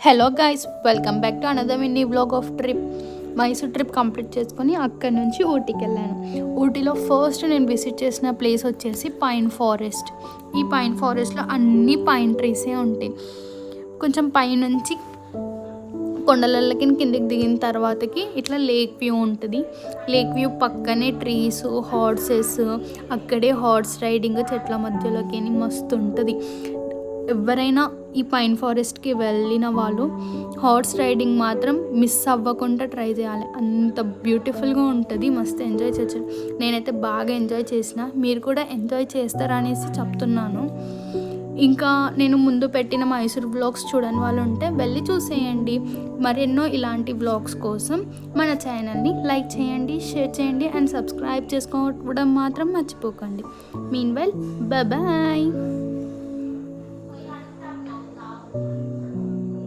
Hello guys, welcome back to another mini blog of trip. Mysore trip complete చేసుకొని అక్కడి నుంచి ఊటీకి వెళ్ళాను. ఊటీలో ఫస్ట్ నేను విజిట్ చేసిన ప్లేస్ వచ్చేసి పైన్ ఫారెస్ట్. ఈ పైన్ ఫారెస్ట్లో అన్ని పైన్ ట్రీసే ఉంటాయి. కొంచెం పైనుంచి కొండలకి కిందికి దిగిన తర్వాతకి ఇట్లా లేక్ వ్యూ ఉంటుంది. లేక్ వ్యూ పక్కనే ట్రీస్, హార్సెస్, అక్కడే హార్స్ రైడింగ్ చెట్ల మధ్యలోకి మస్తు ఉంటుంది. ఎవరైనా ఈ పైన్ ఫారెస్ట్కి వెళ్ళిన వాళ్ళు హార్స్ రైడింగ్ మాత్రం మిస్ అవ్వకుండా ట్రై చేయాలి. అంత బ్యూటిఫుల్గా ఉంటుంది, మస్తు ఎంజాయ్ చేయొచ్చు. నేనైతే బాగా ఎంజాయ్ చేసిన, మీరు కూడా ఎంజాయ్ చేస్తారనేసి చెప్తున్నాను. ఇంకా నేను ముందు పెట్టిన మైసూర్ వ్లాగ్స్ చూడని వాళ్ళు ఉంటే వెళ్ళి చూసేయండి. మరెన్నో ఇలాంటి వ్లాగ్స్ కోసం మన ఛానల్ని లైక్ చేయండి, షేర్ చేయండి అండ్ సబ్స్క్రైబ్ చేసుకోవడం మాత్రం మర్చిపోకండి. Meanwhile bye.